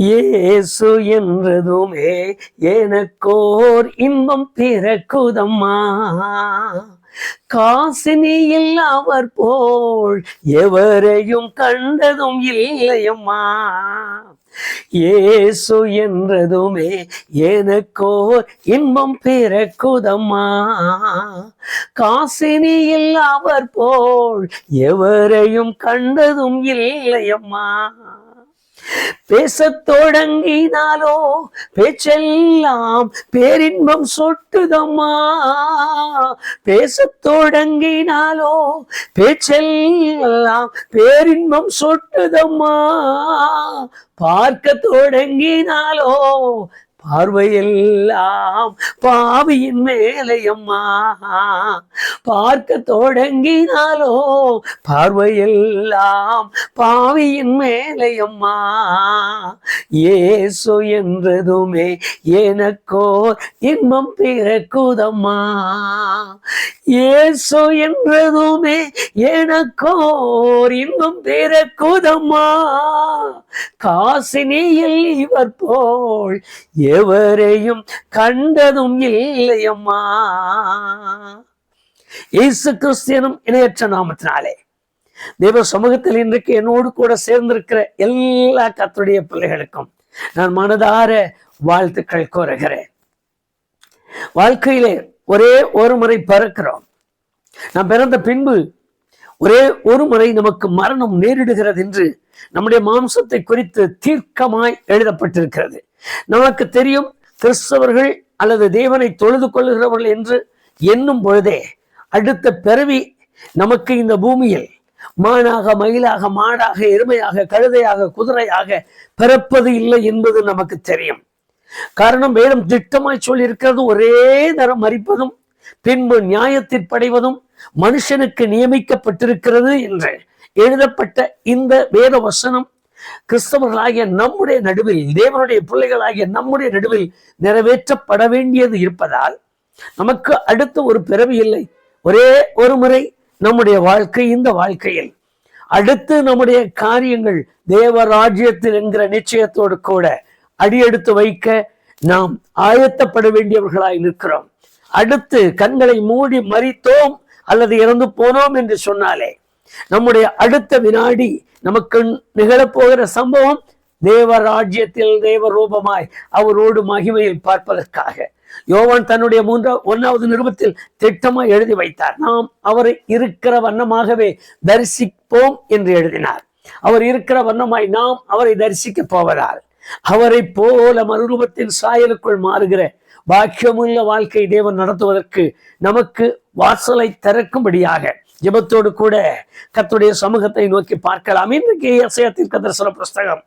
இயேசு என்றதுமே எனக்கோர் இன்பம் பிறக்குதம்மா. காசினியில் அவர் போல் எவரையும் கண்டதும் இல்லையம்மா. இயேசு என்றதுமே எனக்கோர் இன்பம் பிறக்குதம்மா. காசினியில் அவர் போல் எவரையும் கண்டதும் இல்லையம்மா. பேசத் தொடங்கினாலோ பேச்செல்லாம் பேரின்பம் சொட்டுதம்மா. பேசத் தொடங்கினாலோ பேச்செல்லாம் பேரின்பம் சொட்டுதம்மா. பார்க்க தொடங்கினாலோ பார்வையெல்லாம் பாவியின் மேலையம்மா. பார்க்க தொடங்கினாலோ பார்வையெல்லாம் பாவியின் மேலையம்மா. இயேசு என்றதுமே எனக்கோர் இன்பம் பிறக்குதம்மா. இயேசு என்றதுமே எனக்கோர் இன்பம் பிறக்குதம்மா. காசினியில் இவர் போல் எவரையும் கண்டதும் இல்லையம்மா. இயேசு கிறிஸ்தியனும் இணையற்ற நாமத்தினாலே தேவ சமூகத்தில் இன்றைக்கு என்னோடு கூட சேர்ந்திருக்கிற எல்லா கர்த்தருடைய பிள்ளைகளுக்கும் நான் மனதார வாழ்த்துக்கள் கூறுகிறேன். வாழ்க்கையிலே ஒரே ஒரு முறை பிறக்கிறோம். நாம் பிறந்த பின்பு ஒரே ஒரு முறை நமக்கு மரணம் நேரிடுகிறது என்று நம்முடைய மாம்சத்தை குறித்து தீர்க்கமாய் எழுதப்பட்டிருக்கிறது. நமக்கு தெரியும், கிறிஸ்தவர்கள் அல்லது தேவனை தொழுது கொள்ளுகிறவர்கள் என்று எண்ணும் பொழுதே அடுத்த பிறவி நமக்கு இந்த பூமியில் மானாக, மயிலாக, மாடாக, எருமையாக, கழுதையாக, குதிரையாக பிறப்பது இல்லை என்பது நமக்கு தெரியும். காரணம், வேதம் திட்டமாய் சொல்லி இருக்கிறது, ஒரே தரம் மரிப்பதும் பின்பு நியாயத்திற்படைவதும் மனுஷனுக்கு நியமிக்கப்பட்டிருக்கிறது என்று எழுதப்பட்ட இந்த வேத வசனம் கிறிஸ்தவர்களாகிய நம்முடைய நடுவில், தேவனுடைய பிள்ளைகளாகிய நம்முடைய நடுவில் நிறைவேற்றப்பட வேண்டியது இருப்பதால் நமக்கு அடுத்த ஒரு பிறவி இல்லை. ஒரே ஒரு முறை நம்முடைய வாழ்க்கை. இந்த வாழ்க்கையில் அடுத்து நம்முடைய காரியங்கள் தேவராஜ்யத்தில் என்கிற நிச்சயத்தோடு கூட அடியெடுத்து வைக்க நாம் ஆயத்தப்பட வேண்டியவர்களாய் நிற்கிறோம். அடுத்து கண்களை மூடி மரித்தோம் அல்லது இறந்து போனோம் என்று சொன்னாலே நம்முடைய அடுத்த வினாடி நமக்கு நிகழப்போகிற சம்பவம் தேவராஜ்யத்தில் தேவ ரூபமாய் அவரோடு மகிமையில் பார்ப்பதற்காக யோவான் தன்னுடைய 1வது நிருபத்தில் திட்டமாய் எழுதி வைத்தார். நாம் அவரை இருக்கிற வண்ணமாகவே தரிசிப்போம் என்று எழுதினார். அவர் இருக்கிற வண்ணமாய் நாம் அவரை தரிசிக்க போவதால் அவரை போல மறுரூபத்தின் சாயலுக்குள் மாறுகிற பாக்கியமுள்ள வாழ்க்கை தேவன் நடத்துவதற்கு நமக்கு வாசலை திறக்கும்படியாக ஜெபத்தோடு கூட கர்த்தருடைய சமூகத்தை நோக்கி பார்க்கலாம். இன்றைக்கு எசேயா தீர்க்கதரிசன புஸ்தகம்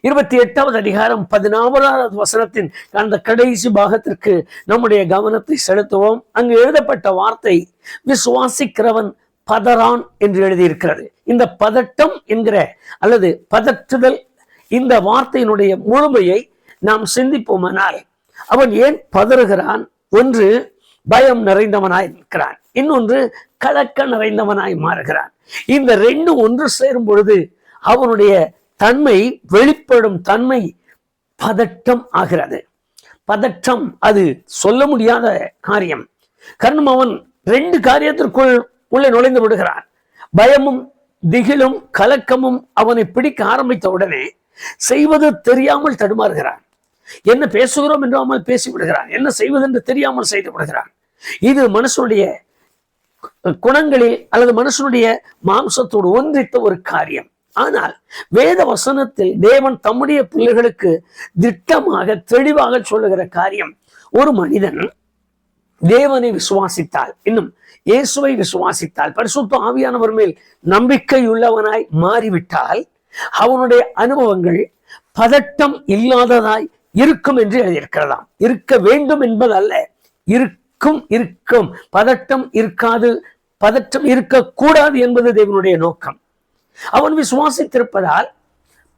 28வது அதிகாரம் 14வது வசனத்தின் அந்த கடைசி பாகத்திற்கு நம்முடைய கவனத்தை செலுத்துவோம். அங்கு எழுதப்பட்ட வார்த்தை விசுவாசிக்கிறவன் பதறான் என்று எழுதியிருக்கிறது. இந்த பதட்டம் என்கிற அல்லது பதற்றுதல், இந்த வார்த்தையினுடைய முழுமையை நாம் சிந்திப்போமானால் அவன் ஏன் பதறுகிறான்? ஒன்று, பயம் நிறைந்தவனாய் இருக்கிறான். இன்னொன்று, கலக்க நிறைந்தவனாய் மாறுகிறான். இந்த ரெண்டு ஒன்று சேரும் பொழுது அவனுடைய தன்மை, வெளிப்படும் தன்மை பதட்டம் ஆகிறது. பதட்டம் அது சொல்ல முடியாத காரியம். காரணம், அவன் ரெண்டு காரியத்திற்குள் உள்ளே நுழைந்து விடுகிறான். பயமும் திகிலும் கலக்கமும் அவனை பிடிக்க ஆரம்பித்த உடனே செய்வது தெரியாமல் தடுமாறுகிறான். என்ன பேசுகிறோம் என்றாமல் பேசிவிடுகிறான். என்ன செய்வது என்று தெரியாமல் செய்து விடுகிறான். இது மனுஷனுடைய குணங்களில் அல்லது மனுஷனுடைய மாம்சத்தோடு ஒன்றித்த ஒரு காரியம். ஆனால் வேத வசனத்தில் தேவன் தம்முடைய பிள்ளைகளுக்கு திட்டமாக தெளிவாக சொல்லுகிற காரியம், ஒரு மனிதன் தேவனை விசுவாசித்தால், இன்னும் இயேசுவை விசுவாசித்தால், பரிசுத்த ஆவியானவர் மேல் நம்பிக்கையுள்ளவனாய் மாறிவிட்டால் அவனுடைய அனுபவங்கள் பதட்டம் இல்லாததாய் இருக்கும் என்று எழுதியிருக்கிறதாம். இருக்க வேண்டும் என்பதல்ல, இருக்கும். பதட்டம் இருக்காது, பதட்டம் இருக்கக்கூடாது என்பது தேவனுடைய நோக்கம். அவன் விசுவாசித்திருப்பதால்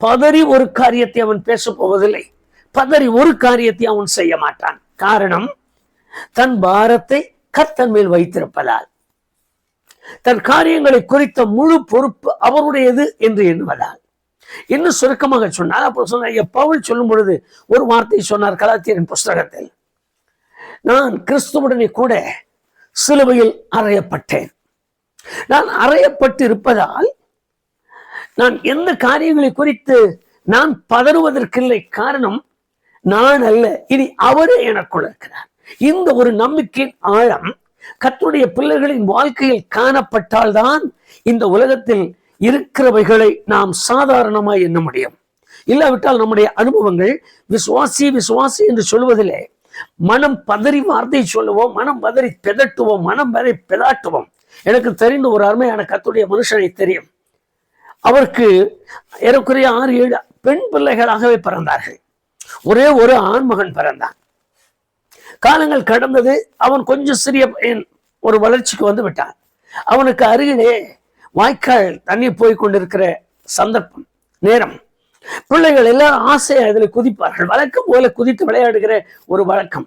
பதறி ஒரு காரியத்தை அவன் பேசப் போவதில்லை. பதறி ஒரு காரியத்தை அவன் செய்ய மாட்டான். காரணம், தன் பாரத்தை கர்த்தர் மேல் வைத்திருப்பதால், தன் காரியங்களை குறித்த முழு பொறுப்பு அவருடையது என்று எண்ணுவதால். இன்னும் சுருக்கமாக சொன்னார். அப்போ சொன்ன பவுல் சொல்லும் பொழுது ஒரு வார்த்தை சொன்னார் கலாத்தியரின் புஸ்தகத்தில், நான் கிறிஸ்துவுடனே கூட சிலுவையில் அறையப்பட்டேன். நான் அறையப்பட்டு இருப்பதால் நான் எந்த காரியங்களை குறித்து நான் பதறுவதற்கில்லை. காரணம் நான் அல்ல, இனி அவரே எனக்குள்ள இருக்கிறார். இந்த ஒரு நம்பிக்கையின் ஆழம் கர்த்தருடைய பிள்ளைகளின் வாழ்க்கையில் காணப்பட்டால்தான் இந்த உலகத்தில் இருக்கிறவைகளை நாம் சாதாரணமாய் எண்ண முடியும். இல்லாவிட்டால் நம்முடைய அனுபவங்கள் விசுவாசி விசுவாசி என்று சொல்வதிலே மனம் பதறி வார்த்தை சொல்லுவோம், மனம் பதறி பெதட்டுவோம், மனம் பதறி பெதாட்டுவோம். எனக்கு தெரிந்த ஒரு அருமையான கர்த்தருடைய மனுஷனை தெரியும். அவருக்கு ஏறக்குறைய 6-7 பெண் பிள்ளைகளாகவே பிறந்தார்கள். ஒரே ஒரு ஆண் மகன் பிறந்தான். காலங்கள் கடந்தது. அவன் கொஞ்சம் சிறிய ஒரு வளர்ச்சிக்கு வந்து விட்டான். அவனுக்கு அருகிலே வாய்க்கால் தண்ணி போய் கொண்டிருக்கிற சந்தர்ப்பம் நேரம். பிள்ளைகள் எல்லாரும் ஆசையா அதில் குதிப்பார்கள். வழக்கம் போல குதித்து விளையாடுகிற ஒரு வழக்கம்.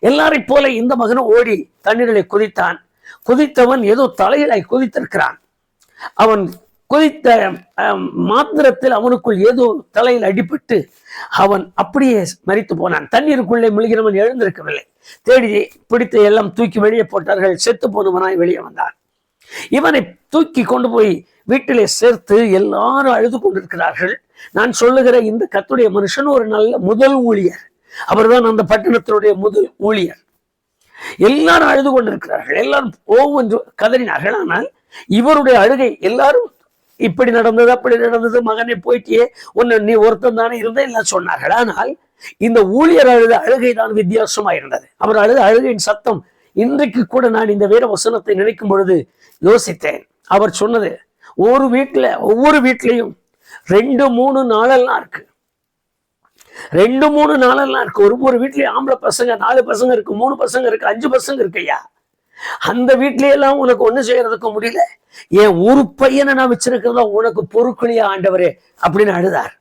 எல்லாரை போல இந்த மகனும் ஓடி தண்ணீரிலே குதித்தான். குதித்தவன் ஏதோ தலையிலாய் குதித்திருக்கிறான். அவன் குதித்த மாத்திரத்தில் அவனுக்குள் ஏதோ தலையில் அடிபட்டு அவன் அப்படியே மரித்து போனான். தண்ணீருக்குள்ளே முழுகிறவன் எழுந்திருக்கவில்லை. தேடி பிடித்து எல்லாம் தூக்கி வெளியே போட்டார்கள். செத்து போனவனாய் வெளியே வந்தான். இவனை தூக்கி கொண்டு போய் வீட்டிலே சேர்த்து எல்லாரும் அழுது கொண்டிருக்கிறார்கள். நான் சொல்லுகிற இந்த கர்த்தருடைய மனுஷன் ஒரு நல்ல முதல் ஊழியர். அவர்தான் அந்த பட்டணத்தினுடைய முதல் ஊழியர். எல்லாரும் அழுது கொண்டிருக்கிறார்கள். எல்லாரும் ஒவ்வொன்று கதறினார்கள். ஆனால் இவருடைய அழுகை எல்லாரும் இப்படி நடந்தது அப்படி நடந்தது, மகனை போயிட்டே ஒன்னு நீ ஒருத்தன் தானே இருந்த எல்லாம் சொன்னார்கள். ஆனால் இந்த ஊழியர் அழுத அழுகை தான் வித்தியாசமா இருந்தது. அவர் அழுத அழுகையின் சத்தம் இன்றைக்கு கூட நான் இந்த வேத வசனத்தை நினைக்கும் பொழுது யோசித்தேன். அவர் சொன்னது ஒவ்வொரு வீட்டிலையும் 2-3 நாளெல்லாம் இருக்கு. 2-3 நாளெல்லாம் இருக்கு. ஒரு வீட்லயும் ஆம்பளை பசங்க 4 பசங்க இருக்கு, 3 பசங்க இருக்கு, 5 பசங்க இருக்கு. ஐயா, அந்த வீட்லயெல்லாம் உனக்கு ஒண்ணு செய்யறதுக்கு முடியல. என் ஒரு பையனை நான் வச்சிருக்கிறதா உனக்கு பொறுக்கலையா ஆண்டவரே அப்படின்னு அழுதார்.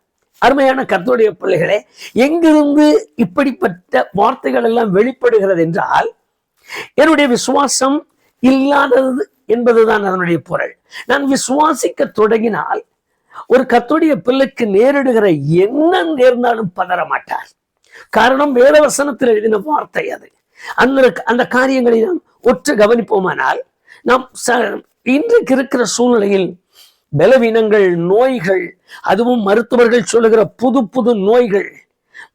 அருமையான கர்த்தருடைய பிள்ளைகளே, எங்கிருந்து இப்படிப்பட்ட வார்த்தைகள் எல்லாம் வெளிப்படுகிறது என்றால் என்னுடைய விசுவாசம் இல்லாதது என்பதுதான் அதனுடைய பொருள். நான் விசுவாசிக்க தொடங்கினால் ஒரு கர்த்தருடைய பிள்ளைக்கு நேரிடுகிற என்ன நேர்ந்தாலும் பதற மாட்டார். காரணம் வேத வசனத்தில் எழுதின வார்த்தை அது. அந்த காரியங்களை நாம் ஒற்று கவனிப்போமானால் நாம் இன்றைக்கு இருக்கிற சூழ்நிலையில் பலவீனங்கள், நோய்கள், அதுவும் மருத்துவர்கள் சொல்லுகிற புது நோய்கள்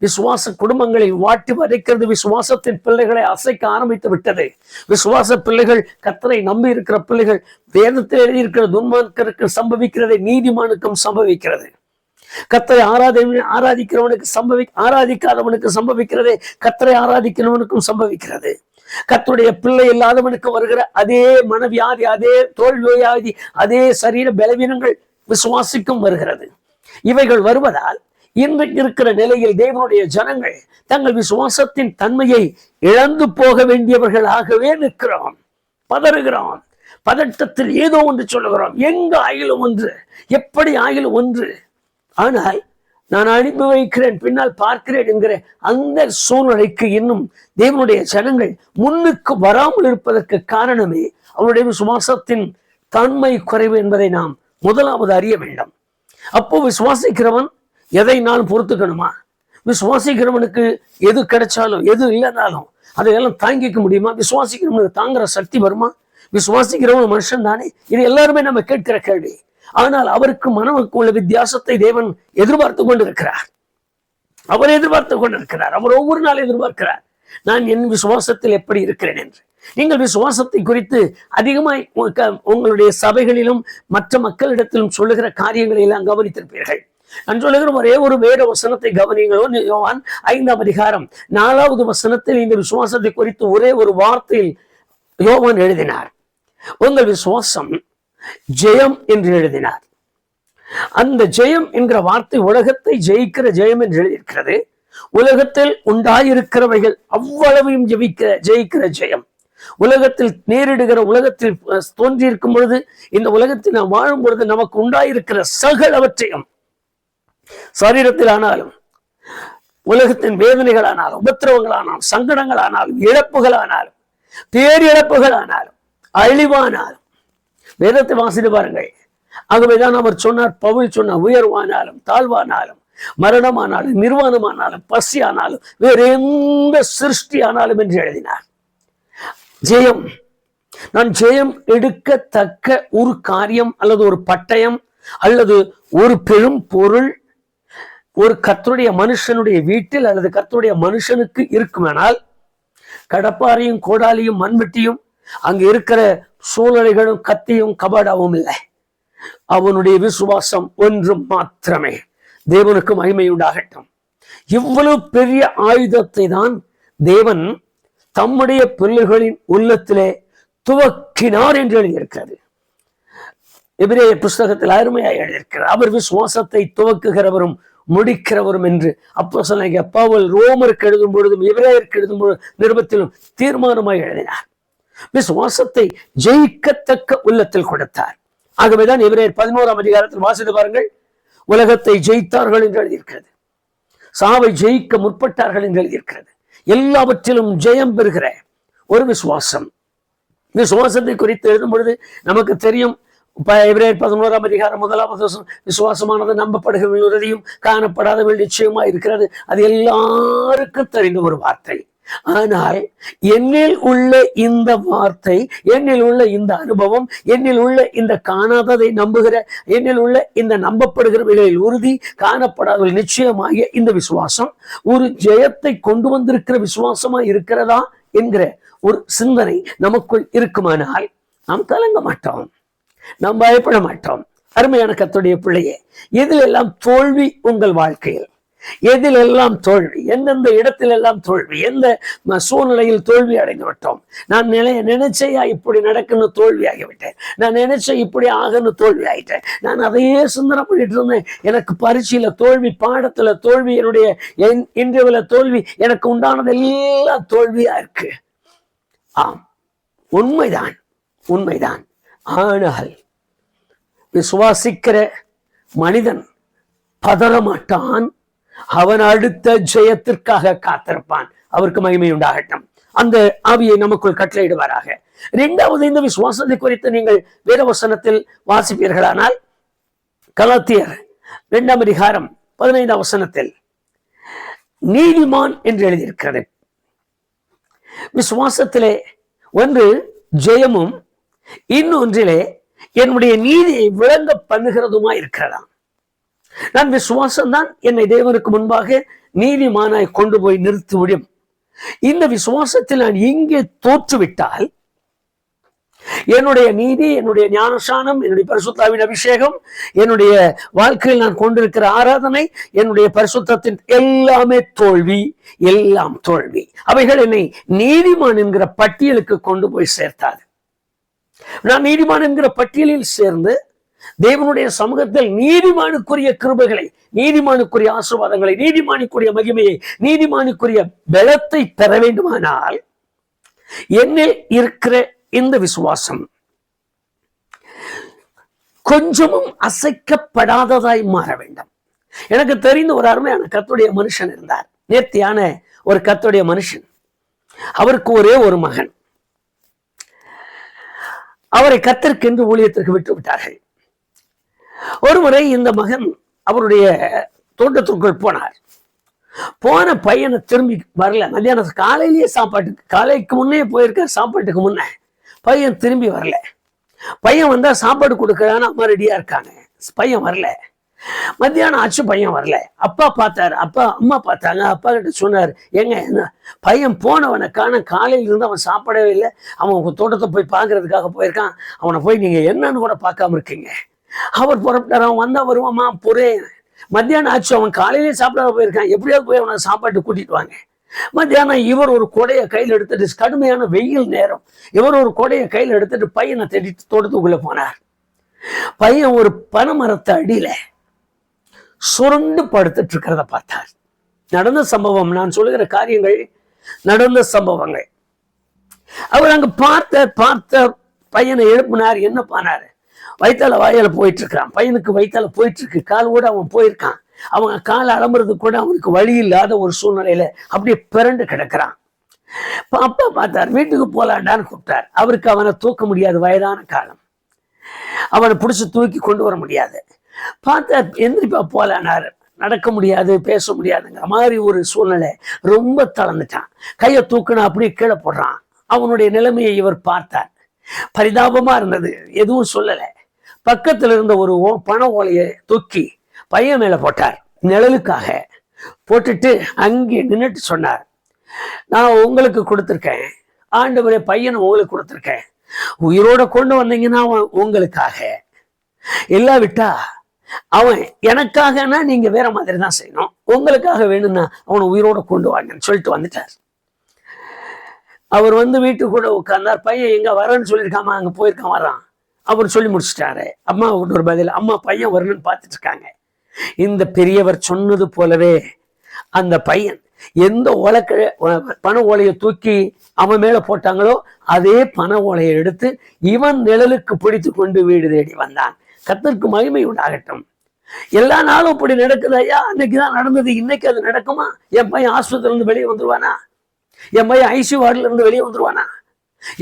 விசுவாச குடும்பங்களை வாட்டி வதைக்கிறது. விசுவாசத்தின் பிள்ளைகளை அசைக்க ஆரம்பித்து விட்டது. விசுவாச பிள்ளைகள், கர்த்தரை நம்பி இருக்கிற பிள்ளைகள், வேதத்தில் எழுதியிருக்கிற துன்மார்க்கருக்கு சம்பவிக்கிறதை நீதிமானுக்கும் சம்பவிக்கிறது. கர்த்தரை ஆராதிக்கிறவனுக்கு ஆராதிக்காதவனுக்கு சம்பவிக்கிறதே கர்த்தரை ஆராதிக்கிறவனுக்கும் சம்பவிக்கிறது. கர்த்தருடைய பிள்ளை இல்லாதவனுக்கு வருகிற அதே மனவியாதி, அதே தோல்வியாதி, அதே சரீர பலவீனங்கள் விசுவாசிக்கும் வருகிறது. இவைகள் வருவதால் இன்றைக்கு இருக்கிற நிலையில் தேவனுடைய ஜனங்கள் தங்கள் விசுவாசத்தின் தன்மையை இழந்து போக வேண்டியவர்களாகவே நிற்கிறோம். பதறுகிறோம். பதட்டத்தில் ஏதோ ஒன்று சொல்லுகிறோம். எங்க ஆயிலும் ஒன்று, எப்படி ஆயிலும் ஒன்று. ஆனால் நான் அனுப்பி வைக்கிறேன், பின்னால் பார்க்கிறேன் என்கிற அந்த சூழ்நிலைக்கு இன்னும் தேவனுடைய ஜனங்கள் முன்னுக்கு வராமல் இருப்பதற்கு காரணமே அவருடைய விசுவாசத்தின் தன்மை குறைவு என்பதை நாம் முதலாவது அறிய வேண்டும். அப்போ விசுவாசிக்கிறவன் எதை நான் பொறுத்துக்கணுமா? விசுவாசிக்கிறவனுக்கு எது கிடைச்சாலும் எது இல்லைனாலும் அதையெல்லாம் தாங்கிக்க முடியுமா? விசுவாசிக்கிறவனுக்கு தாங்குற சக்தி வருமா? விசுவாசிக்கிறவன் மனுஷன் தானே. இது எல்லாருமே நம்ம கேட்கிற கேள்வி. ஆனால் அவருக்கு மனமுக்கு உள்ள வித்தியாசத்தை தேவன் எதிர்பார்த்து கொண்டிருக்கிறார். அவர் ஒவ்வொரு நாள் எதிர்பார்க்கிறார், நான் என் விசுவாசத்தில் எப்படி இருக்கிறேன் என்று. நீங்கள் விசுவாசத்தை குறித்து அதிகமாய் உங்களுடைய சபைகளிலும் மற்ற மக்களிடத்திலும் சொல்லுகிற காரியங்களை எல்லாம் கவனித்திருப்பீர்கள். நான் சொல்லுகிற ஒரே ஒரு வேத வசனத்தை கவனிங்களோ. யோவான் 5ஆம் அதிகாரம் 4வது வசனத்தில் இந்த விசுவாசத்தை குறித்து ஒரே ஒரு வார்த்தையில் யோவான் எழுதினார், உங்கள் விசுவாசம் ஜெயம் என்று எழுதினார். அந்த ஜெயம் என்கிற வார்த்தை உலகத்தை ஜெயிக்கிற ஜெயம் என்று எழுதியிருக்கிறது. உலகத்தில் உண்டாயிருக்கிறவைகள் அவ்வளவையும் ஜெயிக்கிற ஜெயம். உலகத்தில் நேரிடுகிற, உலகத்தில் தோன்றியிருக்கும் பொழுது, இந்த உலகத்தில் நாம் வாழும் பொழுது நமக்கு உண்டாயிருக்கிற சகலவற்றையும், சரீரத்தில் ஆனாலும், உலகத்தின் வேதனைகளானாலும், உபத்திரவங்களானாலும், சங்கடங்களானாலும், இழப்புகளானாலும், பேரிழப்புகளானாலும், அழிவானாலும், வேதத்தை வாசித்து பாருங்கள். ஆகவேதான் அவர் சொன்னார், பவுல் சொன்னார், உயர்வானாலும் தாழ்வானாலும் மரணமானாலும் நிர்வாணமானாலும் பசியானாலும் வேற எந்த சிருஷ்டி ஆனாலும் என்று எழுதினார். ஜெயம், நான் ஜெயம் எடுக்கத்தக்க ஒரு காரியம் அல்லது ஒரு பட்டயம் அல்லது ஒரு பெரும் பொருள் ஒரு கர்த்தருடைய மனுஷனுடைய வீட்டில் அல்லது கர்த்தருடைய மனுஷனுக்கு இருக்குமானால் கடப்பாரையும் கோடாலியும் மண்வெட்டியும் அங்கு இருக்கிற சூழ்நிலைகளும் கத்தியும் கபாடாவும் இல்லை. அவனுடைய விசுவாசம் ஒன்று மாத்திரமே. தேவனுக்கு மகிமை உண்டாகட்டும். இவ்வளவு பெரிய ஆயுதத்தை தான் தேவன் தம்முடைய பிள்ளைகளின் உள்ளத்திலே துவக்கினார் என்று எழுதியிருக்கிறது. எபிரேய புஸ்தகத்தில் அருமையாக எழுதியிருக்கிறார். அவர் விசுவாசத்தை துவக்குகிறவரும் முடிக்கிறவரும் என்று அப்போஸ்தலனாகிய பவுல் ரோமருக்கு எழுதும் பொழுதும் எபிரேயருக்கு எழுதும் பொழுது நிருபத்திலும் தீர்மானமாக எழுதினார். விசுவாசத்தை ஜெயிக்கத்தக்க உள்ளத்தில் கொடுத்தார். ஆகவேதான் எபிரேயர் 11ஆம் அதிகாரத்தில் வாசித்து பாருங்கள், உலகத்தை ஜெயித்தார்கள் என்று எழுதியிருக்கிறது, சாவை ஜெயிக்க முற்பட்டார்கள் என்று எழுதியிருக்கிறது. எல்லாவற்றிலும் ஜெயம் பெறுகிற ஒரு விசுவாசம். விசுவாசத்தை குறித்து எழுதும் பொழுது நமக்கு தெரியும், எபிரேயர் 11ஆம் அதிகாரம் 1வது வசனம், விசுவாசமானது நம்பப்படுகிறதையும் காணப்படாத நிச்சயமா இருக்கிறது. அது எல்லாருக்கும் தெரிந்த ஒரு வார்த்தை. ஆனால் என்னில் உள்ள இந்த வார்த்தை, என்னில் உள்ள இந்த அனுபவம், என்னில் உள்ள இந்த காணாததை நம்புகிற, என்னில் உள்ள இந்த நம்பப்படுகிறவைகளில் உறுதி, காணப்படாத நிச்சயமாகிய இந்த விசுவாசம் ஒரு ஜெயத்தை கொண்டு வந்திருக்கிற விசுவாசமா இருக்கிறதா என்கிற ஒரு சிந்தனை நமக்குள் இருக்குமானால் நாம் கலங்க மாட்டோம், நாம் பயப்பட மாட்டோம். அருமையான கர்த்தருடைய பிள்ளையே, எதில் எல்லாம் தோல்வி உங்கள் வாழ்க்கையில், எதில் எல்லாம் தோல்வி, எந்தெந்த இடத்தில் எல்லாம் தோல்வி, எந்த சூழ்நிலையில் தோல்வி அடைந்து விட்டோம். நான் நினைச்சையா இப்படி நடக்குன்னு தோல்வி ஆகிவிட்டேன், நான் நினைச்ச இப்படி ஆகன்னு தோல்வி ஆகிட்டேன், நான் அதையே சிந்தனை பண்ணிட்டு இருந்தேன், எனக்கு பரீட்சையில தோல்வி, பாடத்துல தோல்வி, என்னுடைய இன்டர்வியூல தோல்வி, எனக்கு உண்டானது எல்லாம் தோல்வியா இருக்கு. ஆம், உண்மைதான், உண்மைதான். ஆனால் விசுவாசிக்கிற மனிதன் பதறமாட்டான், அவன் அடுத்த ஜெயத்திற்காக காத்திருப்பான். அவருக்கு மகிமை உண்டாகட்டும். அந்த ஆவியை நமக்குள் கட்டளையிடுவாராக. இரண்டாவது, இந்த விசுவாசத்தை குறித்து நீங்கள் வேத வசனத்தில் வாசிப்பீர்களானால் கலாத்தியர் 2ஆம் அதிகாரம் 15ஆம் வசனத்தில் நீதிமான் என்று எழுதியிருக்கிறது. விசுவாசத்திலே ஒன்று ஜெயமும் இன்னொன்றிலே என்னுடைய நீதியை விளங்க பண்ணுகிறதுமா இருக்கிறதா. நான் விசுவாசம்தான் என்னை தேவனுக்கு முன்பாக நீதிமானாய் கொண்டு போய் நிறுத்தி விடும். இந்த விசுவாசத்தில் நான் இங்கே தோற்றுவிட்டால் என்னுடைய நீதி, என்னுடைய ஞானசானம், என்னுடைய பரிசுத்தாவின் அபிஷேகம், என்னுடைய வாழ்க்கையில் நான் கொண்டிருக்கிற ஆராதனை, என்னுடைய பரிசுத்தத்தின் எல்லாமே தோல்வி, எல்லாம் தோல்வி. அவைகள் என்னை நீதிமான் என்கிற பட்டியலுக்கு கொண்டு போய் சேர்த்தாது. நான் நீதிமான் என்கிற பட்டியலில் சேர்ந்து தேவனுடைய சமூகத்தில் நீதிமானுக்குரிய கிருபைகளை, நீதிமானுக்குரிய ஆசீர்வாதங்களை, நீதிமானுக்குரிய மகிமையை, நீதிமானுக்குரிய பலத்தை பெற வேண்டுமானால் என்னில் இருக்கிற இந்த விசுவாசம் கொஞ்சமும் அசைக்கப்படாததாய் மாற வேண்டும். எனக்கு தெரிந்த ஒரு அருமையான கர்த்தருடைய மனுஷன் இருந்தார், நேர்த்தியான ஒரு கர்த்தருடைய மனுஷன். அவருக்கு ஒரே ஒரு மகன். அவரை கர்த்தருக்கென்று ஊழியத்திற்கு விட்டு விட்டார்கள். ஒருமுறை இந்த மகன் அவருடைய தோட்டத்திற்குள் போனார். போன பையனை திரும்பி வரல. மத்தியானம் காலையிலேயே சாப்பாட்டுக்கு, காலைக்கு முன்னே போயிருக்கார், சாப்பாட்டுக்கு முன்ன பையன் திரும்பி வரல. பையன் வந்தா சாப்பாடு கொடுக்கறான்னு அம்மா ரெடியா இருக்காங்க. பையன் வரல. மத்தியானம் ஆச்சு, பையன் வரல. அப்பா பார்த்தாரு, அம்மா பார்த்தாங்க. அப்பா கிட்ட சொன்னார், ஏங்க பையன் போனவனை காண, காலையில இருந்து அவன் சாப்பிடவே இல்லை, அவன் உங்க தோட்டத்தை போய் பார்க்கறதுக்காக போயிருக்கான், அவனை போய் நீங்க என்னன்னு கூட பார்க்காம இருக்கீங்க. அவர் புறப்பட்டார். அவன் வந்தா வருவாமா, பொறே மத்தியானம் ஆச்சு, அவன் காலையிலேயே சாப்பிடாம போயிருக்கான், எப்படியாவது போய் அவனை சாப்பாட்டு கூட்டிட்டு வாங்க. மத்தியானம் இவர் ஒரு கொடையை கையில் எடுத்துட்டு, கடுமையான வெயில் நேரம், இவர் ஒரு கொடையை கையில் எடுத்துட்டு பையனை தேடிட்டு தோட்டத்துக்குள்ள போனார். பையன் ஒரு பனைமரத்தை அடியில சுருண்டு படுத்துட்டு இருக்கிறத பார்த்தார். நடந்த சம்பவம், நான் சொல்லுகிற காரியங்கள் நடந்த சம்பவங்கள். அவர் அங்க பார்த்த பையனை எழுப்பினார். என்ன பண்ணாரு? வயிற்றால வாயால போயிட்டு இருக்கிறான். பையனுக்கு வயிற்றால போயிட்டு இருக்கு, கால் கூட அவன் போயிருக்கான். அவங்க காலை அலம்புறது கூட அவனுக்கு வழி இல்லாத ஒரு சூழ்நிலையில அப்படியே பிறண்டு கிடக்கிறான். அப்பா பார்த்தார், வீட்டுக்கு போலாண்டான்னு கூப்பிட்டார். அவருக்கு அவனை தூக்க முடியாது, வயதான காலம். அவனை பிடிச்சி தூக்கி கொண்டு வர முடியாது. பார்த்தா எந்திரிப்பா போலானாரு, நடக்க முடியாது, பேச முடியாதுங்கிற மாதிரி ஒரு சூழ்நிலை. ரொம்ப தளர்ந்துட்டான். கையை தூக்குனா அப்படியே கீழே போடுறான். அவனுடைய நிலைமையை இவர் பார்த்தார். பரிதாபமா இருந்தது. எதுவும் சொல்லலை. பக்கத்துல இருந்த ஒரு பண ஓலையை தூக்கி பையன் மேல போட்டார், நிழலுக்காக போட்டுட்டு அங்கே நின்றுட்டு சொன்னார், நான் உங்களுக்கு கொடுத்துருக்கேன் ஆண்டவரே, பையனை உங்களுக்கு கொடுத்துருக்கேன், உயிரோட கொண்டு வந்தீங்கன்னா உங்களுக்காக, இல்லாவிட்டா அவன் எனக்காகனா நீங்க வேற மாதிரி தான் செய்யணும், உங்களுக்காக வேணும்னா அவனை உயிரோட கொண்டு வாங்கன்னு சொல்லிட்டு வந்துட்டார். அவர் வீட்டுக்கு கூட உட்கார்ந்தார். பையன் எங்க வரேன்னு சொல்லியிருக்காம அங்க போயிருக்கான், வரான். அவர் சொல்லி முடிச்சுட்டாரு. அம்மா ஒரு பதில், அம்மா பையன் வரணும்னு பார்த்துட்டு இருக்காங்க. இந்த பெரியவர் சொன்னது போலவே அந்த பையன் எந்த பண ஓலையை தூக்கி அவன் மேல போட்டாங்களோ அதே பண ஓலையை எடுத்து இவன் நிழலுக்கு பிடித்து கொண்டு வீடு தேடி வந்தான். கர்த்தருக்கு மகிமை உண்டாகட்டும். எல்லா நாளும் இப்படி நடக்குது ஐயா, அன்னைக்குதான் நடந்தது, இன்னைக்கு அது நடக்குமா? என் பையன் ஆஸ்பத்திரில இருந்து வெளியே வந்துருவானா? என் பையன் ஐசியூ வார்டுல இருந்து வெளியே வந்துருவானா?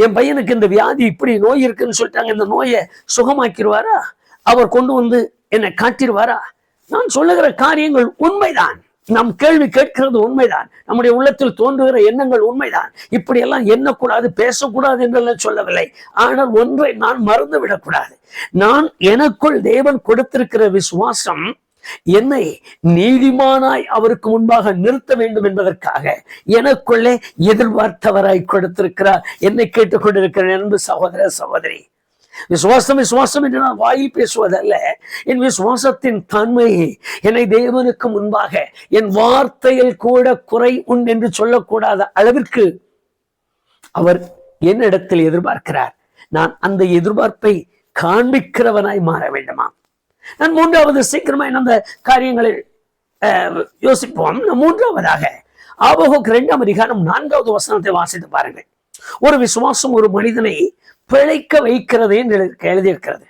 என் பையனுக்கு இந்த வியாதி, இப்படி நோய் இருக்குன்னு சொல்லிட்டாங்க, இந்த நோயை சுகமாக்கிடுவாரா? அவர் கொண்டு என்னை காட்டிடுவாரா? நான் சொல்லுகிற காரியங்கள் உண்மைதான். நம் கேள்வி கேட்கிறது உண்மைதான். நம்முடைய உள்ளத்தில் தோன்றுகிற எண்ணங்கள் உண்மைதான். இப்படி எல்லாம் எண்ணக்கூடாது, பேசக்கூடாது என்றெல்லாம் சொல்லவில்லை. ஆனால் ஒன்றை நான் மறந்து விடக்கூடாது. நான் எனக்குள் தேவன் கொடுத்திருக்கிற விசுவாசம் என்னை நீதிமானாய் அவருக்கு முன்பாக நிறுத்த வேண்டும் என்பதற்காக எனக்குள்ளே எதிர்பார்த்தவராய் கொடுத்திருக்கிறார். என்னை கேட்டுக்கொண்டிருக்கிற அன்பு சகோதர சகோதரி, விசுவாசம் விசுவாசம் என்று நான் வாயில் பேசுவதல்ல. என் விசுவாசத்தின் தன்மை என்னை தேவனுக்கு முன்பாக என் வார்த்தையில் கூட குறை உண்டு என்று சொல்லக்கூடாத அளவிற்கு அவர் என்னிடத்தில் எதிர்பார்க்கிறார். நான் அந்த எதிர்பார்ப்பை காண்பிக்கிறவனாய் மாற வேண்டுமா? நான் மூன்றாவது, சீக்கிரமா அந்த காரியங்களை யோசிப்போம். மூன்றாவதாக ஆபகுக்கு 2ஆம் அதிகாரம் 4வது வசனத்தை வாசித்து பாருங்கள். ஒரு விசுவாசம் ஒரு மனிதனை பிழைக்க வைக்கிறது என்று எழுதியிருக்கிறது.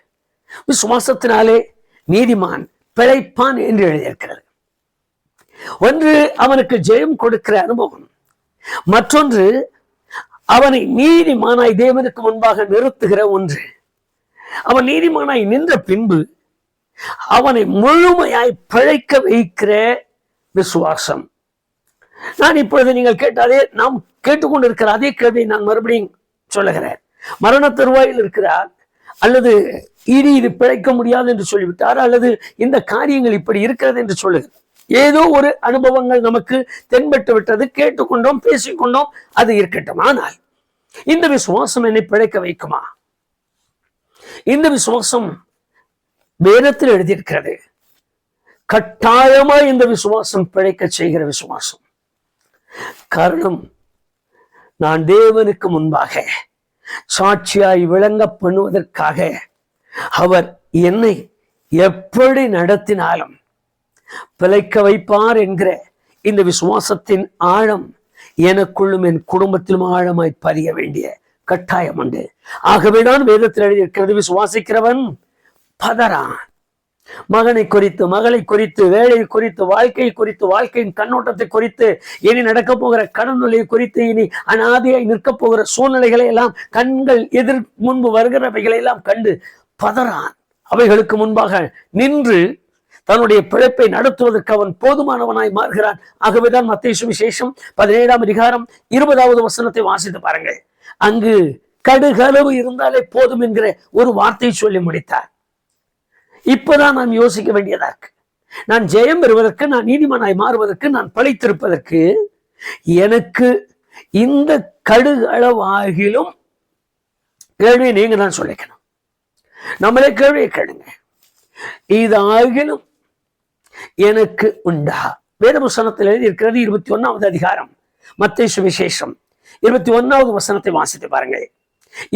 விசுவாசத்தினாலே நீதிமான் பிழைப்பான் என்று எழுதியிருக்கிறது. ஒன்று அவனுக்கு ஜெயம் கொடுக்கிற அனுபவம், மற்றொன்று அவனை நீதிமானாய் தேவனுக்கு முன்பாக நிறுத்துகிற ஒன்று. அவன் நீதிமானாய் நின்ற பின்பு அவனை முழுமையாய் பிழைக்க வைக்கிற விசுவாசம். நான் இப்பொழுது நீங்கள் கேட்டாலே நாம் கேட்டுக்கொண்டிருக்கிற அதே கேள்வியை நான் மறுபடியும் சொல்லுகிறேன். மரண தருவாயில் இருக்கிறார், அல்லது இனி இது பிழைக்க முடியாது என்று சொல்லிவிட்டார், அல்லது இந்த காரியங்கள் இப்படி இருக்கிறது என்று சொல்லுகிறார். ஏதோ ஒரு அனுபவங்கள் நமக்கு தென்பட்டு விட்டது, கேட்டுக்கொண்டோம், பேசிக்கொண்டோம், அது இருக்கட்டும். ஆனால் இந்த விசுவாசம் என்னை பிழைக்க வைக்குமா? இந்த விசுவாசம் வேதத்தில் எழுதியிருக்கிறது. கட்டாயமா இந்த விசுவாசம் பிழைக்க செய்கிற விசுவாசம். காரணம், நான் தேவனுக்கு முன்பாக சாட்சியாய் விளங்க பண்ணுவதற்காக அவர் என்னை எப்படி நடத்தினாலும் பிழைக்க வைப்பார் என்கிற இந்த விசுவாசத்தின் ஆழம் எனக்குள்ளும் என் குடும்பத்திலும் ஆழமாய் பதிய வேண்டிய கட்டாயம் உண்டு. ஆகவேதான் வேதத்தில் எழுதியிருக்கிறது, விசுவாசிக்கிறவன் பதறான். மகனை குறித்து, மகளை குறித்து, வேலையை குறித்து, வாழ்க்கையை குறித்து, வாழ்க்கையின் கண்ணோட்டத்தை குறித்து, இனி நடக்க போகிற கடன்நிலையை குறித்து, இனி அனாதையாய் நிற்க போகிற சூழ்நிலைகளை எல்லாம், கண்கள் எதிர் முன்பு வருகிறவைகளை எல்லாம் கண்டு பதறான். அவைகளுக்கு முன்பாக நின்று தன்னுடைய பிழைப்பை நடத்துவதற்கு அவன் போதுமானவனாய் மாறுகிறான். ஆகவேதான் மத்தேயு சுவிசேஷம் 17ஆம் அதிகாரம் 20வது வசனத்தை வாசித்து பாருங்கள். அங்கு கடுகளவு இருந்தாலே போதும் என்கிற ஒரு வார்த்தையை சொல்லி முடித்தார். இப்பதான் நான் யோசிக்க வேண்டியதா இருக்கு. நான் ஜெயம் பெறுவதற்கு, நான் நீதிமானாய் மாறுவதற்கு, நான் பழித்திருப்பதற்கு எனக்கு இந்த கடுகளவாகிலும் கேள்வியை நீங்க தான் சொல்லிக்கணும். நம்மளே கேள்வியை கேளுங்க, இது ஆகிலும் எனக்கு உண்டா? வேத புஸ்தகத்தில் எழுதி இருக்கிறது. 21வது அதிகாரம் மத்தேயு சுவிசேஷம் 21வது வசனத்தை வாசித்து பாருங்கள்.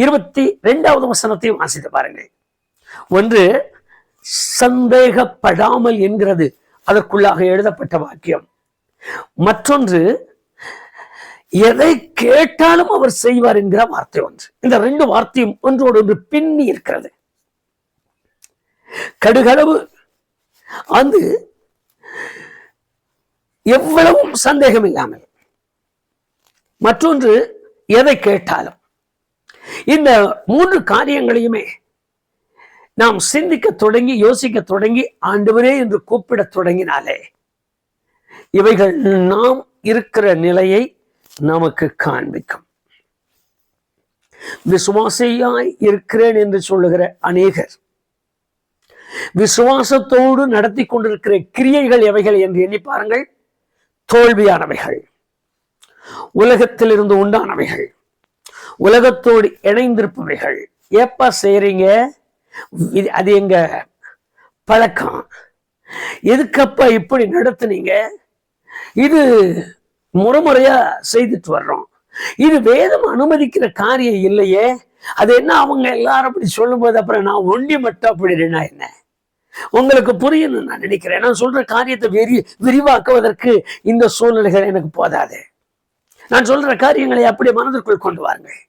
22வது வசனத்தையும் வாசித்து பாருங்கள். ஒன்று சந்தேகப்படாமல் என்கிறது அதற்குள்ளாக எழுதப்பட்ட வாக்கியம். மற்றொன்று எதை கேட்டாலும் அவர் செய்வார் என்கிற வார்த்தை ஒன்று. இந்த ரெண்டு வார்த்தையும் ஒன்றோடு ஒன்று பின்னி இருக்கிறது. கடுகளவு அது எவ்வளவும் சந்தேகம் இல்லாமல், மற்றொன்று எதை கேட்டாலும். இந்த மூன்று காரியங்களையுமே நாம் சிந்திக்க தொடங்கி யோசிக்க தொடங்கி ஆண்டவரே என்று கூப்பிட தொடங்கினாலே இவைகள் நாம் இருக்கிற நிலையை நமக்கு காண்பிக்கும். விசுவாசியாய் இருக்கிறேன் என்று சொல்லுகிற அநேகர் விசுவாசத்தோடு நடத்தி கொண்டிருக்கிற கிரியைகள் எவைகள் என்று எண்ணி பாருங்கள். தோல்வியானவைகள், உலகத்திலிருந்து உண்டானவைகள், உலகத்தோடு இணைந்திருப்பவைகள். எப்ப செய்றீங்க? அது எங்க பழக்கம், எதுக்கப்ப இப்படி நடத்துனீங்க, இது முறைமுறையா செய்துட்டு வர்றோம், இது வேதம் அனுமதிக்கிற காரியம் இல்லையே, அது என்ன அவங்க எல்லாரும் அப்படி சொல்லும் போது அப்புறம் நான் ஒண்டி மட்டும் அப்படின்னா என்ன? உங்களுக்கு புரியணும் நான் நினைக்கிறேன். நான் சொல்ற காரியத்தை விரிவாக்குவதற்கு இந்த சூழ்நிலைகள் எனக்கு போதாது. நான் சொல்ற காரியங்களை அப்படி மனதிற்குள் கொண்டு வாருங்கள்.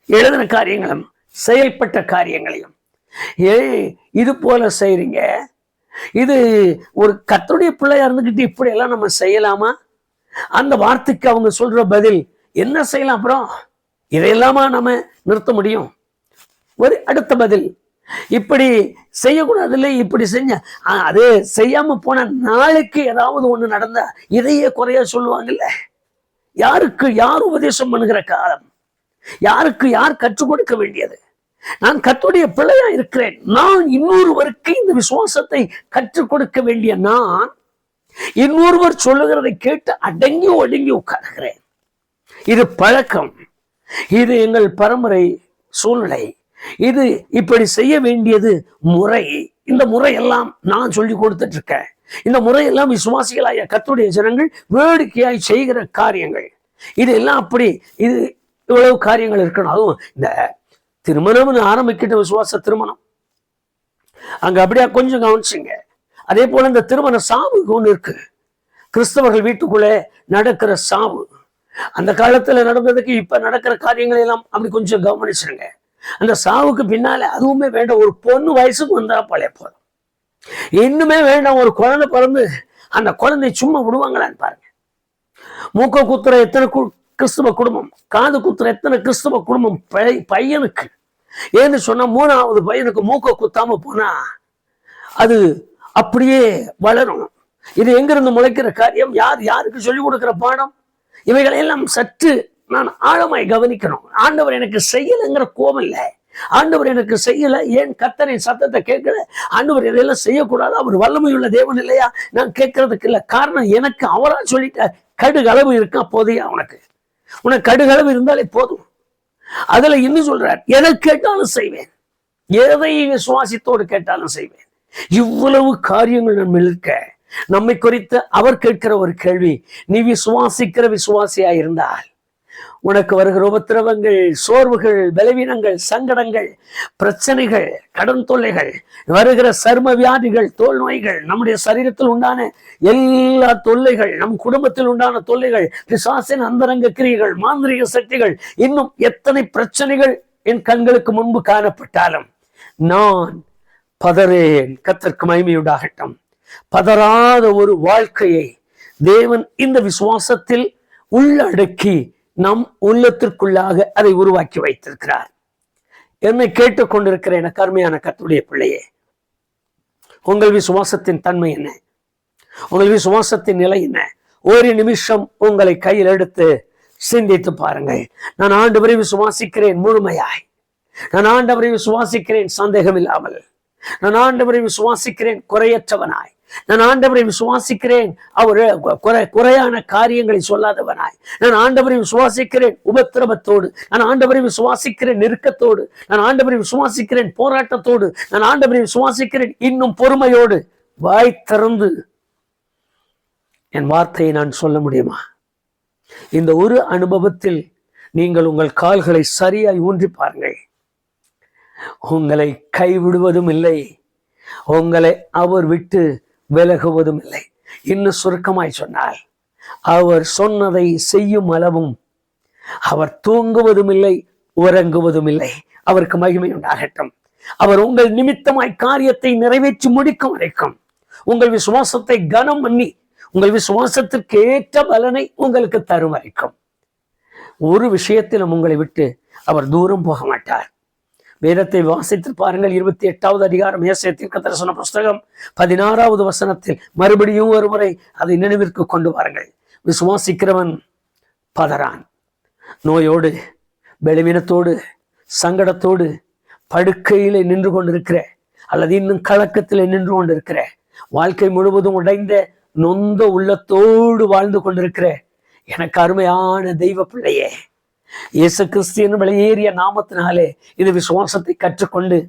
எழுதின காரியங்களும் செயல்பட்ட காரியங்களையும் இது போல செய்றீங்க. இது ஒரு கர்த்தருடைய பிள்ளையா இருந்துகிட்டு இப்படி எல்லாம் நம்ம செய்யலாமா? அந்த வார்த்தைக்கு அவங்க சொல்ற பதில் என்ன செய்யலாம்? அப்புறம் இதையெல்லாமா நம்ம நிறுத்த முடியும்? ஒரு அடுத்த பதில், இப்படி செய்யக்கூடாது இல்லை, இப்படி செஞ்ச அது செய்யாம போன நாளைக்கு ஏதாவது ஒண்ணு நடந்தா இதையே குறைய சொல்லுவாங்கல்ல. யாருக்கு யார் உபதேசம் பண்ணுகிற காலம், யாருக்கு யார் கற்றுக் கொடுக்க வேண்டியது? நான் கர்த்தருடைய பிள்ளையா இருக்கிறேன். நான் இன்னொருவருக்கு இந்த விசுவாசத்தை கற்றுக் கொடுக்க வேண்டிய நான் இன்னொருவர் சொல்லுகிறதை கேட்டு அடங்கி ஒடுங்கி உட்கார்கிறேன். இது பழக்கம், இது எங்கள் பரம்பரை சூழ்நிலை, இது இப்படி செய்ய வேண்டியது முறை. இந்த முறையெல்லாம் நான் சொல்லி கொடுத்துட்டு இருக்கேன். இந்த முறையெல்லாம் விசுவாசிகளாய கர்த்தருடைய ஜனங்கள் வேடிக்கையாய் செய்கிற காரியங்கள். இது எல்லாம் அப்படி இது இவ்வளவு காரியங்கள் இருக்கணும். அதுவும் இந்த திருமணம்னு ஆரம்பிக்கிட்ட விசுவாச திருமணம் அங்க அப்படியா கொஞ்சம் கவனிச்சுங்க. அதே போல இந்த திருமண சாவு ஒண்ணு இருக்கு. கிறிஸ்தவர்கள் வீட்டுக்குள்ளே நடக்கிற சாவு, அந்த காலத்துல நடந்ததுக்கு இப்ப நடக்கிற காரியங்கள் எல்லாம் அப்படி கொஞ்சம் கவனிச்சுருங்க. அந்த சாவுக்கு பின்னால அதுவுமே வேண்டாம், ஒரு பொண்ணு வயசுக்கு வந்தா பழைய போதும். இன்னுமே வேண்டாம், ஒரு குழந்தை பிறந்து அந்த குழந்தை சும்மா விடுவாங்களான்னு பாருங்க. மூக்க குத்துற எத்தனை கிறிஸ்தவ குடும்பம், காது குத்துற எத்தனை கிறிஸ்தவ குடும்பம் பையனுக்கு ஏன்னு சொன்னா மூணாவது பையனுக்கு மூக்க குத்தாம போனா அது அப்படியே வளரும். இது எங்கிருந்து முளைக்கிற காரியம்? யார் யாருக்கு சொல்லிக் கொடுக்கிற பாடம்? இவைகளெல்லாம் சற்று நான் ஆழமாய் கவனிக்கணும். ஆண்டவர் எனக்கு செய்யலைங்கிற கோபம் இல்லை, ஆண்டவர் எனக்கு செய்யல, ஏன் கர்த்தரின் சத்தத்தை கேட்கல, ஆண்டவர் இதையெல்லாம் செய்யக்கூடாது, அவர் வல்லமையுள்ள தேவன் இல்லையா நான் கேட்கறதுக்கு இல்லை. காரணம் எனக்கு அவரா சொல்லிட்ட கடுகளவு இருக்கா போதையா உனக்கு கடுகளவு இருந்தாலே போதும். அதுல இன்னும் சொல்றார், எதை கேட்டாலும் செய்வேன், எதை விசுவாசத்தோடு கேட்டாலும் செய்வேன். இவ்வளவு காரியங்கள் நம்ம இருக்க நம்மை குறித்து அவர் கேட்கிற ஒரு கேள்வி, நீ விசுவாசிக்கிற விசுவாசியா இருந்தால் உனக்கு வருகிற உபத்திரவங்கள், சோர்வுகள், பலவீனங்கள், சங்கடங்கள், பிரச்சனைகள், கடன் தொல்லைகள், வருகிற சர்ம வியாதிகள், தோல் நோய்கள், நம்முடைய சரீரத்தில் உண்டான எல்லா தொல்லைகள், நம் குடும்பத்தில் உண்டான தொல்லைகள், பிசாசின் அந்தரங்க கிரியைகள், மாந்திரிக சக்திகள், இன்னும் எத்தனை பிரச்சனைகள் என் கண்களுக்கு முன்பு காணப்பட்டாலும் நான் பதறேன். கர்த்தருக்கு மகிமையுண்டாகட்டும். பதறாத ஒரு வாழ்க்கையை தேவன் இந்த விசுவாசத்தில் உள்ளடக்கி நம் உள்ளத்திற்குள்ளாக அதை உருவாக்கி வைத்திருக்கிறார். என்னை கேட்டுக்கொண்டிருக்கிற எனக்கு அருமையான கர்த்தருடைய பிள்ளையே, உங்கள் விசுவாசத்தின் தன்மை என்ன? உங்கள் விசுவாசத்தின் நிலை என்ன? ஒரு நிமிஷம் உங்களை கையில் எடுத்து சிந்தித்து பாருங்கள். நான் ஆண்டவரை விசுவாசிக்கிறேன் முழுமையாய், நான் ஆண்டவரை விசுவாசிக்கிறேன் சந்தேகம் இல்லாமல், நான் ஆண்டவரை விசுவாசிக்கிறேன் குறையற்றவனாய், நான் ஆண்டவரை விசுவாசிக்கிறேன் அவர் குறையான காரியங்களை சொல்லாதவனாய், நான் ஆண்டவரை விசுவாசிக்கிறேன் உபத்திரவத்தோடு, நான் ஆண்டவரை விசுவாசிக்கிறேன் நெருக்கத்தோடு, நான் ஆண்டவரை விசுவாசிக்கிறேன் போராட்டத்தோடு, நான் ஆண்டவரை விசுவாசிக்கிறேன் இன்னும் பொறுமையோடு. வாய் திறந்து என் வார்த்தையை நான் சொல்ல முடியுமா? இந்த ஒரு அனுபவத்தில் நீங்கள் உங்கள் கால்களை சரியாய் ஊன்றி பாருங்கள். உங்களை கைவிடுவதும் இல்லை, உங்களை அவர் விட்டு விலகுவதும் இல்லை. இன்னும் சுருக்கமாய் சொன்னால், அவர் சொன்னதை செய்யும் அளவும் அவர் தூங்குவதும் இல்லை, உறங்குவதும் இல்லை. அவருக்கு மகிமை உண்டாகட்டும். அவர் உங்கள் நிமித்தமாய் காரியத்தை நிறைவேற்றி முடிக்கும் வரைக்கும் உங்கள் விசுவாசத்தை கனம் பண்ணி உங்கள் விசுவாசத்திற்கு ஏற்ற பலனை உங்களுக்கு தரும் வரைக்கும் ஒரு விஷயத்திலும் உங்களை விட்டு அவர் தூரம் போக மாட்டார். வேதத்தை வாசித்து பாருங்கள். 28வது அதிகாரம் ஏசாயா தீர்க்கதரிசன புஸ்தகம் 16வது வசனத்தில் மறுபடியும் ஒரு முறை அதை நினைவிற்கு கொண்டு வாருங்கள். விசுவாசிக்கிறவன் பதறான். நோயோடு, பலவீனத்தோடு, சங்கடத்தோடு படுக்கையிலே நின்று கொண்டிருக்கிற, அல்லது இன்னும் கலக்கத்தில் நின்று கொண்டிருக்கிற, வாழ்க்கை முழுவதும் உடைந்த நொந்த உள்ளத்தோடு வாழ்ந்து கொண்டிருக்கிற எனக்கு அருமையான தெய்வ பிள்ளையே, இயேசு கிறிஸ்து வெளியேறிய நாமத்தினாலே இந்த விசுவாசத்தை கற்றுக்கொண்டு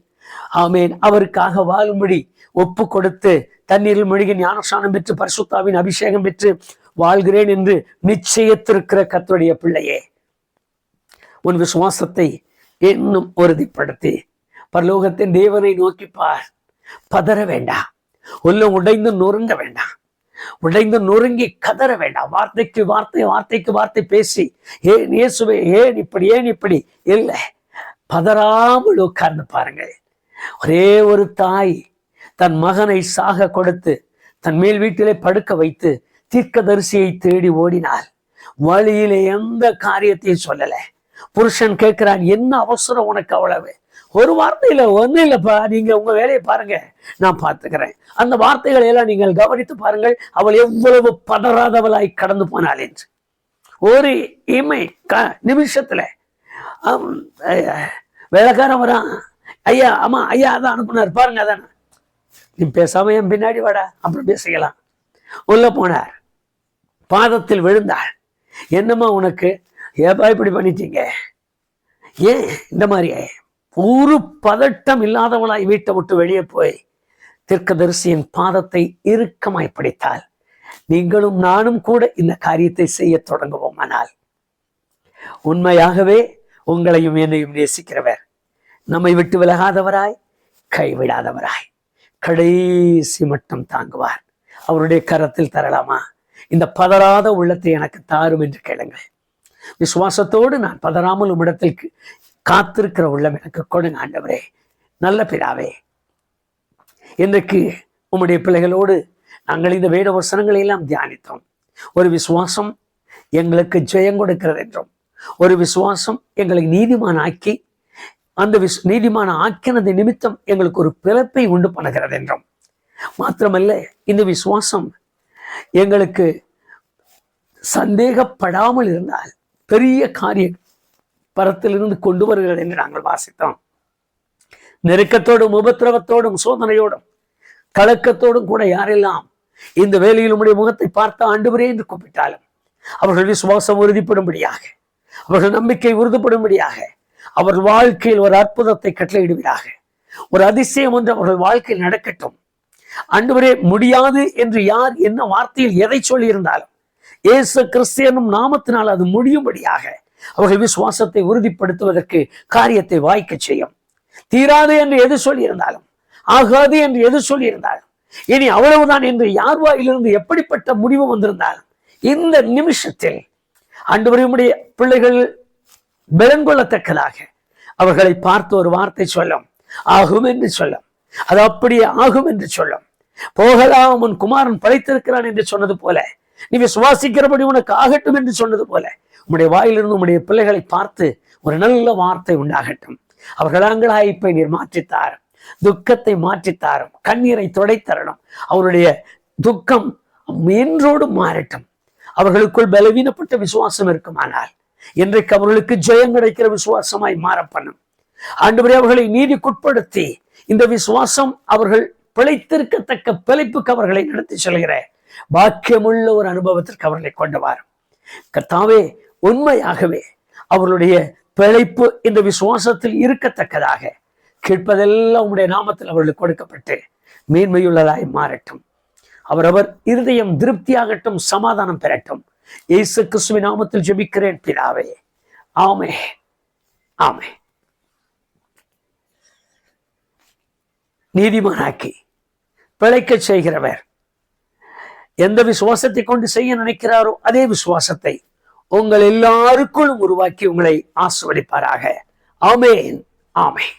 ஆமேன் அவருக்காக வாழும்படி ஒப்பு கொடுத்து தண்ணீரில் மூழ்கி ஞானஸ்நானம் பெற்று பரிசுத்தாவின் அபிஷேகம் பெற்று வாழ்கிறேன் என்று நிச்சயத்திருக்கிற கர்த்தருடைய பிள்ளையே, உன் விசுவாசத்தை இன்னும் உறுதிப்படுத்தி பரலோகத்தின் தேவனை நோக்கிப்பார். பதற வேண்டாம், உள்ளம் உடைந்து நொறுங்க வேண்டாம், உடைந்து நொறுங்கி கதற வேண்டாம். வார்த்தைக்கு வார்த்தை, வார்த்தைக்கு வார்த்தை பேசி ஏன் இயேசுவே ஏன் இப்படி இல்லை, பதறாமல் உட்கார்ந்து பாருங்கள். ஒரே ஒரு தாய் தன் மகனை சாக கொடுத்து தன் மேல் வீட்டிலே படுக்க வைத்து தீர்க்கதரிசியை தேடி ஓடினாள். வழியிலே எந்த காரியத்தையும் சொல்லல. புருஷன் கேட்கிறான், என்ன அவசரம் உனக்கு அவ்வளவு? ஒரு வார்த்தையில ஒன்றும் இல்லைப்பா, நீங்க உங்க வேலையை பாருங்க, நான் பார்த்துக்கிறேன். அந்த வார்த்தைகளை எல்லாம் நீங்கள் கவனித்து பாருங்கள். அவள் எவ்வளவு பதறாதவளாய் கடந்து போனாள் என்று. ஒரு நிமிஷத்துல வேலைக்காரன் வரான், ஐயா ஆமா ஐயா அதான் அனுப்புனார் பாருங்க, அதான் நீ பேசாம என் பின்னாடி வாடா, அப்புறம் பேசிக்கலாம். உள்ள போனார், பாதத்தில் விழுந்தாள். என்னம்மா உனக்கு, ஏப்பா இப்படி பண்ணிட்டீங்க, ஏன் இந்த மாதிரியே? ஒரு பதட்டம் இல்லாதவளாய் வீட்டை விட்டு வெளியே போய் தீர்க்கதரிசியின் பாதத்தை இறுக்கமாய் பிடித்தால், நீங்களும் நானும் கூட இந்த காரியத்தை செய்ய தொடங்குவோம். ஆனால் உண்மையாகவே உங்களையும் என்னையும் நேசிக்கிறவர், நம்மை விட்டு விலகாதவராய், கைவிடாதவராய், கடைசி மட்டும் தாங்குவார். அவருடைய கரத்தில் தரலாமா? இந்த பதறாத உள்ளத்தை எனக்கு தாரும் என்று கேளுங்கள். விசுவாசத்தோடு நான் பதறாமல் உம்மிடத்தில் காத்திருக்கிற உள்ளம் எனக்கு கொடுங்க ஆண்டவரே. நல்ல பிதாவே, இன்றைக்கு உம்முடைய பிள்ளைகளோடு நாங்கள் இந்த வேத வசனங்களை எல்லாம் தியானித்தோம். ஒரு விசுவாசம் எங்களுக்கு ஜெயம் கொடுக்கிறது என்றும், ஒரு விசுவாசம் எங்களை நீதிமான் ஆக்கி அந்த நீதிமான ஆக்கினது நிமித்தம் எங்களுக்கு ஒரு பிறப்பை உண்டு பண்ணுகிறது என்றும், மாத்திரமல்ல இந்த விசுவாசம் எங்களுக்கு சந்தேகப்படாமல் இருந்தால் பெரிய காரியம் பரத்திலிருந்து கொண்டு வருகிறது என்று நாங்கள் வாசித்தோம். நெருக்கத்தோடும் உபத்திரவத்தோடும் சோதனையோடும் கலக்கத்தோடும் கூட யாரெல்லாம் இந்த வேலையில் உம்முடைய முகத்தை பார்த்த ஆண்டவரே என்று கூப்பிட்டாலும் அவர்கள் விசுவாசம் உறுதிப்படும்படியாக, அவர்கள் நம்பிக்கை உறுதிப்படும்படியாக, அவர்கள் வாழ்க்கையில் ஒரு அற்புதத்தை கட்டளையிடுவதாக, ஒரு அதிசயம் ஒன்று அவர்கள் வாழ்க்கையில் நடக்கட்டும். ஆண்டவரே, முடியாது என்று யார் என்ன வார்த்தையில் எதை சொல்லி இருந்தாலும் இயேசு கிறிஸ்து என்னும் நாமத்தினால் அது முடியும்படியாக அவர்கள் விசுவாசத்தை உறுதிப்படுத்துவதற்கு காரியத்தை வாய்க்க செய்யும். தீராது என்று எது சொல்லி இருந்தாலும், ஆகாது என்று எது சொல்லி இருந்தாலும், இனி அவ்வளவுதான் என்று யார் வாயிலிருந்து எப்படிப்பட்ட முடிவு வந்திருந்தாலும் இந்த நிமிஷத்தில் ஆண்டவருடைய பிள்ளைகள் பலன் கொள்ளத்தக்கதாக அவர்களை பார்த்து ஒரு வார்த்தை சொல்லும், ஆகும் என்று சொல்லும். அது அப்படியே ஆகும் என்று சொல்லும். போகலாம், உன் குமாரன் படைத்திருக்கிறான் என்று சொன்னது போல, நீ விசுவாசிக்கிறபடி உனக்கு ஆகட்டும் என்று சொன்னது போல, உம்முடைய வாயிலிருந்து உம்முடைய பிள்ளைகளை பார்த்து ஒரு நல்ல வார்த்தை உண்டாகட்டும். அவர்கள் அங்கலாய்ப்பை நீர் மாற்றித்தாரும், துக்கத்தை மாற்றித்தாரும், கண்ணீரை துடைத்தரணும். அவருடைய துக்கம் இன்றோடு மாறட்டும். அவர்களுக்குள் பலவீனப்பட்ட விசுவாசம் இருக்குமானால் இன்றைக்கு அவர்களுக்கு ஜெயம் கிடைக்கிற விசுவாசமாய் மாற பண்ணும். ஆண்டவரே, அவர்களை நீதிக்குட்படுத்தி இந்த விசுவாசம் அவர்கள் பிழைத்திருக்கத்தக்க பிழைப்புக்கு அவர்களை நடத்தி செல்கிற பாக்கியமுள்ள ஒரு அனுபவத்திற்கு அவர்களை கொண்டு வரும். கர்த்தாவே, உண்மையாகவே அவர்களுடைய பிழைப்பு இந்த விசுவாசத்தில் இருக்கத்தக்கதாக கேட்பதெல்லாம் உம்முடைய நாமத்தில் அவர்களுக்கு கொடுக்கப்பட்டு மேன்மையுள்ளதாய் மாறட்டும். அவரவர் இருதயம் திருப்தியாகட்டும், சமாதானம் பெறட்டும். இயேசு கிறிஸ்துவின் நாமத்தில் ஜெபிக்கிறேன் பிதாவே, ஆமே ஆமே. நீதிமானாக்கி பிழைக்க செய்கிறவர் எந்த விசுவாசத்தை கொண்டு செய்ய நினைக்கிறாரோ அதே விசுவாசத்தை உங்கள் எல்லாருக்குள்ளும் உருவாக்கி உங்களை ஆசீர்வதிப்பாராக. ஆமென் ஆமென்.